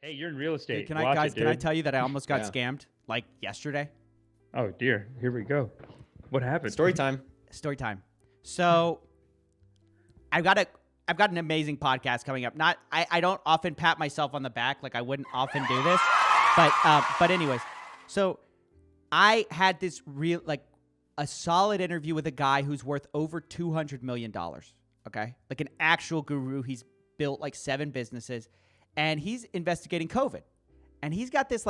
Hey, you're in real estate. Dude, can I tell you that I almost got scammed like yesterday? Oh dear, here we go. What happened? Story time. Story time. So I've got an amazing podcast coming up. I don't often pat myself on the back, like I wouldn't often do this, but anyways, so I had this real a solid interview with a guy who's worth over $200 million. Okay, like an actual guru. He's built like 7 businesses, and he's investigating COVID, and he's got this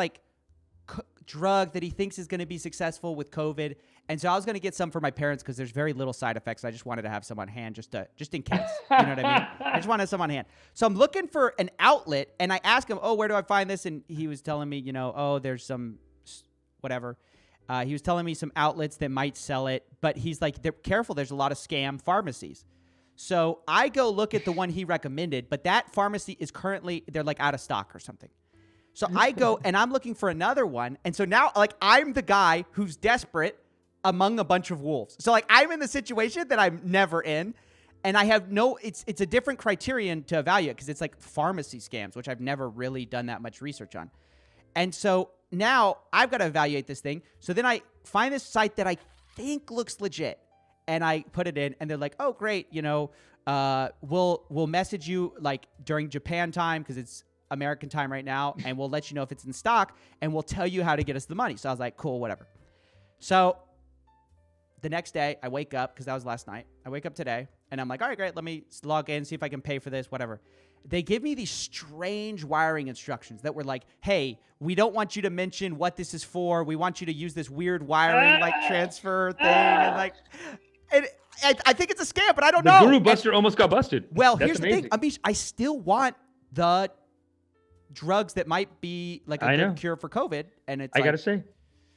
drug that he thinks is going to be successful with COVID. And so I was going to get some for my parents because there's very little side effects. I just wanted to have some on hand just in case. You know what I mean? I just wanted some on hand. So I'm looking for an outlet, and I asked him, where do I find this? And he was telling me, there's some whatever. He was telling me some outlets that might sell it, but he's like, they're careful. There's a lot of scam pharmacies. So I go look at the one he recommended, but that pharmacy is currently, they're like out of stock or something. So I go and I'm looking for another one. And so now I'm the guy who's desperate among a bunch of wolves. So I'm in the situation that I'm never in. And I have it's a different criterion to evaluate because it's like pharmacy scams, which I've never really done that much research on. And so now I've got to evaluate this thing. So then I find this site that I think looks legit. And I put it in and they're like, oh, great. We'll message you during Japan time because it's American time right now, and we'll let you know if it's in stock, and we'll tell you how to get us the money. So I was like, cool, whatever. So the next day, I wake up, because that was last night. I wake up today, and I'm like, all right, great, let me log in, see if I can pay for this, whatever. They give me these strange wiring instructions that were like, hey, we don't want you to mention what this is for. We want you to use this weird wiring transfer thing. And I think it's a scam, but I don't know. The Guru Buster almost got busted. Well, here's the thing. Amish, I still want the drugs that might be a good cure for COVID. And it's I got to say,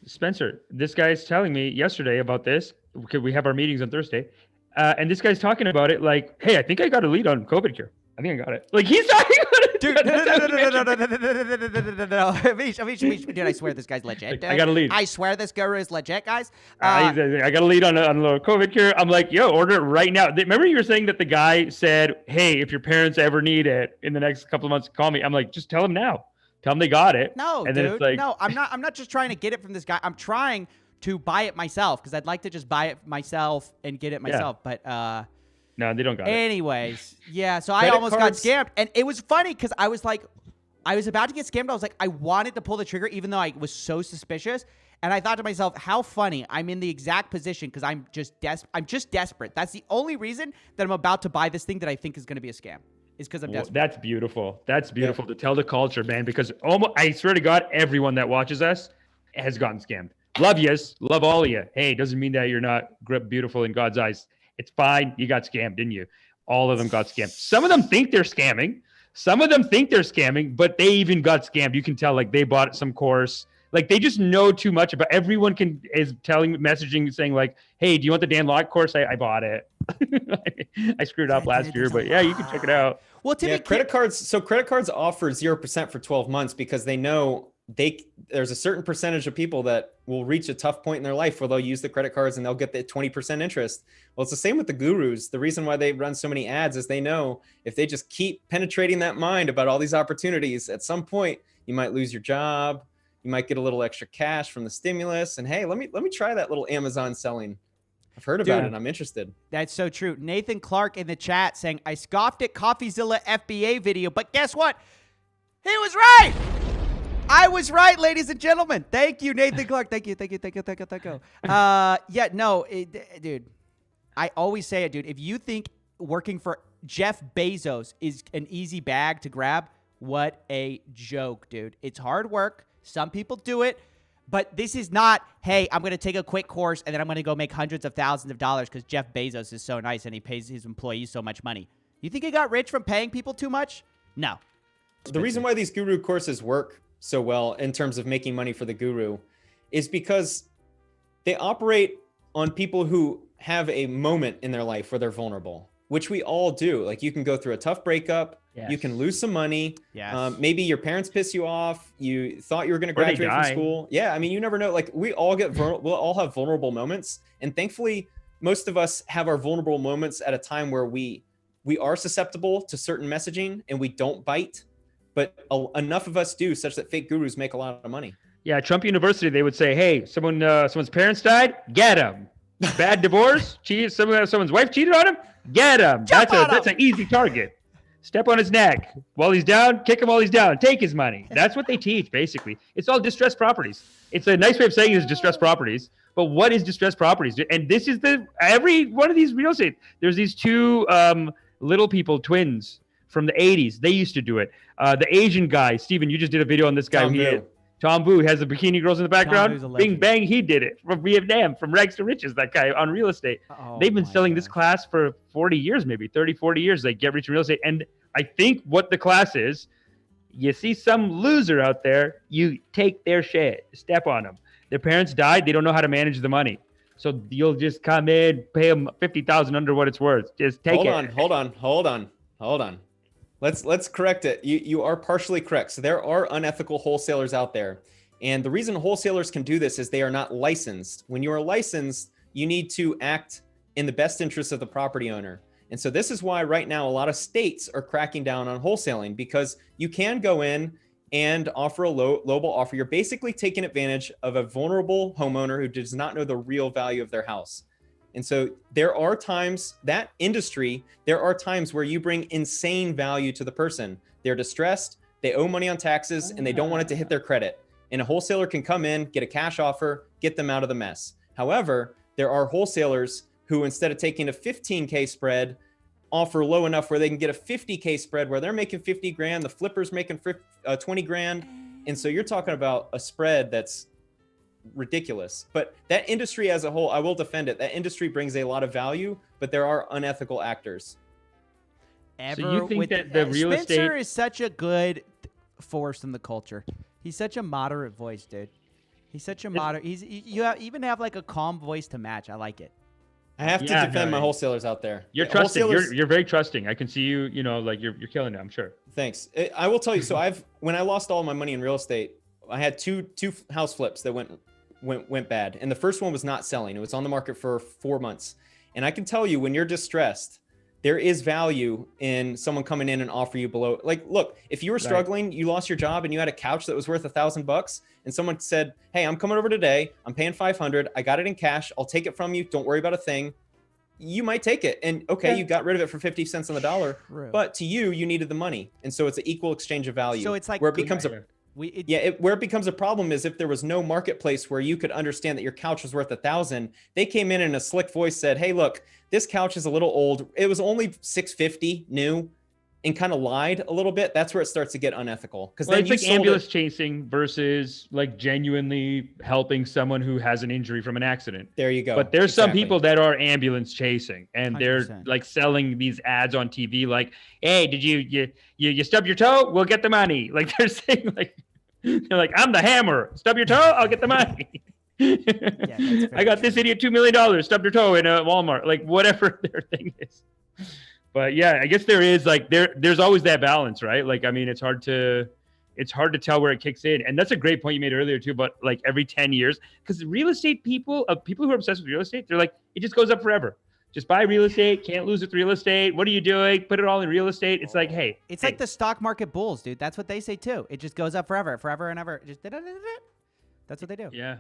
Spencer, this guy's telling me yesterday about this because we have our meetings on Thursday. And this guy's talking about it hey, I think I got a lead on COVID cure. I think I got it. He's talking about it. Dude, no. Amish, dude, I swear this guy's legit. I got a lead. I swear this guru is legit, guys. I got a lead on a COVID cure. I'm like, yo, order it right now. Remember you were saying that the guy said, hey, if your parents ever need it in the next couple of months, call me. I'm like, just tell them now. Tell them they got it. No, and dude. Then it's no, I'm not just trying to get it from this guy. I'm trying to buy it myself because I'd like to just buy it myself and get it myself. Yeah. But no, they don't got it. Anyways, yeah, so I almost got scammed. And it was funny because I was about to get scammed. I was like, I wanted to pull the trigger even though I was so suspicious. And I thought to myself, how funny. I'm in the exact position because I'm just desperate. That's the only reason that I'm about to buy this thing that I think is going to be a scam. Is because I'm desperate. That's beautiful. That's beautiful to tell the culture, man, because I swear to God, everyone that watches us has gotten scammed. Love yous. Love all of you. Hey, doesn't mean that you're not beautiful in God's eyes. It's fine. You got scammed, didn't you? All of them got scammed. Some of them think they're scamming. But they even got scammed. You can tell they bought some course. They just know too much about everyone is messaging saying hey, do you want the Dan Locke course? I bought it. I screwed up last year, but yeah, you can check it out. Well, credit cards. So credit cards offer 0% for 12 months because they know there's a certain percentage of people that will reach a tough point in their life where they'll use the credit cards and they'll get the 20% interest. Well, it's the same with the gurus. The reason why they run so many ads is they know if they just keep penetrating that mind about all these opportunities, at some point you might lose your job. You might get a little extra cash from the stimulus. And hey, let me try that little Amazon selling. I've heard about it and I'm interested. That's so true. Nathan Clark in the chat saying, I scoffed at CoffeeZilla FBA video, but guess what? He was right. I was right, ladies and gentlemen. Thank you, Nathan Clark. Thank you. Dude, I always say it, dude. If you think working for Jeff Bezos is an easy bag to grab, what a joke, dude. It's hard work. Some people do it, but this is not, hey, I'm going to take a quick course and then I'm going to go make hundreds of thousands of dollars because Jeff Bezos is so nice and he pays his employees so much money. You think he got rich from paying people too much? No. The reason why these guru courses work so well in terms of making money for the guru is because they operate on people who have a moment in their life where they're vulnerable, which we all do. You can go through a tough breakup. Yes. You can lose some money. Yes. Maybe your parents piss you off. You thought you were going to graduate from school. Yeah. I mean, you never know. We all we'll all have vulnerable moments. And thankfully, most of us have our vulnerable moments at a time where we are susceptible to certain messaging and we don't bite. but enough of us do, such that fake gurus make a lot of money. Yeah, Trump University, they would say, hey, someone's parents died, get him. Bad divorce, someone's wife cheated on him, get him. That's an easy target. Step on his neck while he's down, kick him while he's down, take his money. That's what they teach, basically. It's all distressed properties. It's a nice way of saying it is distressed properties. But what is distressed properties? And this is every one of these real estate. There's these two little people, twins from the 80s. They used to do it. The Asian guy, Steven, you just did a video on this guy. Tom Vu has the bikini girls in the background. Bing bang, he did it from Vietnam, from rags to riches, that guy on real estate. They've been selling this class for 40 years, maybe 30, 40 years. Like Get Rich in Real Estate. And I think what the class is, you see some loser out there, you take their shit, step on them. Their parents died. They don't know how to manage the money. So you'll just come in, pay them $50,000 under what it's worth. Just take it. Hold on. Let's correct it. You are partially correct. So there are unethical wholesalers out there. And the reason wholesalers can do this is they are not licensed. When you are licensed, you need to act in the best interest of the property owner. And so this is why right now a lot of states are cracking down on wholesaling, because you can go in and offer a lowball offer. You're basically taking advantage of a vulnerable homeowner who does not know the real value of their house. And so there are times where you bring insane value to the person. They're distressed, they owe money on taxes, and they don't want it to hit their credit. And a wholesaler can come in, get a cash offer, get them out of the mess. However, there are wholesalers who, instead of taking a 15K spread, offer low enough where they can get a 50K spread where they're making 50 grand, the flipper's making 20 grand. And so you're talking about a spread that's ridiculous. But that industry as a whole, I will defend it. That industry brings a lot of value, but there are unethical actors. So you think that the real estate... Spencer is such a good force in the culture. He's such a moderate voice, dude. He's such a moderate... You even have like a calm voice to match. I like it. I have to defend my wholesalers out there. You're trusting. You're very trusting. I can see you, like you're killing it, I'm sure. Thanks. I will tell you, so when I lost all my money in real estate, I had two house flips that went bad. And the first one was not selling. It was on the market for 4 months. And I can tell you, when you're distressed, there is value in someone coming in and offer you below. Like, look, if you were struggling, you lost your job and you had a couch that was worth $1,000 and someone said, hey, I'm coming over today. I'm paying $500. I got it in cash. I'll take it from you. Don't worry about a thing. You might take it. And okay, you got rid of it for 50 cents on the dollar, but to you, you needed the money. And so it's an equal exchange of value. So it's like where it becomes where it becomes a problem is if there was no marketplace where you could understand that your couch was worth $1,000. They came in a slick voice, said, hey, look, this couch is a little old. It was only $650 new, and kind of lied a little bit. That's where it starts to get unethical. Because then it's like ambulance chasing versus like genuinely helping someone who has an injury from an accident. There you go. But there's some people that are ambulance chasing, and 100%. They're like selling these ads on TV, like, "Hey, did you stub your toe? We'll get the money." Like they're saying, like they're like, "I'm the hammer. Stub your toe, I'll get the money." I got this idiot $2 million. Stubbed your toe in a Walmart. Like whatever their thing is. But yeah, I guess there is like there's always that balance, right? Like, I mean, it's hard to tell where it kicks in. And that's a great point you made earlier too, but like every 10 years, because real estate people who are obsessed with real estate, they're like, it just goes up forever. Just buy real estate, can't lose with real estate. What are you doing? Put it all in real estate. It's like, hey. It's like the stock market bulls, dude. That's what they say too. It just goes up forever and ever. Just that's what they do. Yeah.